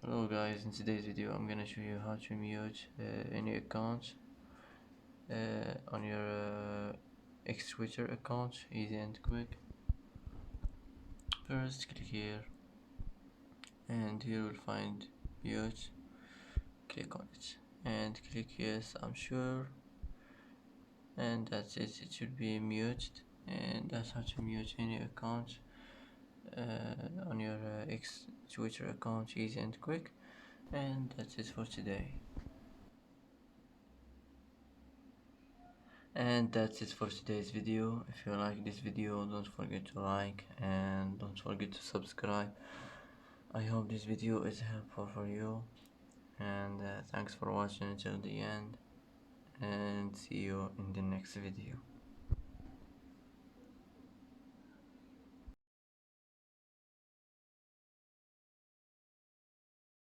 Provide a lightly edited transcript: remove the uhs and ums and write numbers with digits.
Hello guys, in today's video I'm gonna show you how to mute any account on your X Twitter account, easy and quick. First click here and here you'll find mute, click on it and click yes I'm sure, and that's it should be muted. And that's how to mute any account on your X Twitter account, easy and quick. And that's it for today. And that's it for today's video. If you like this video, don't forget to like and don't forget to subscribe. I hope this video is helpful for you, and thanks for watching until the end, and see you in the next video.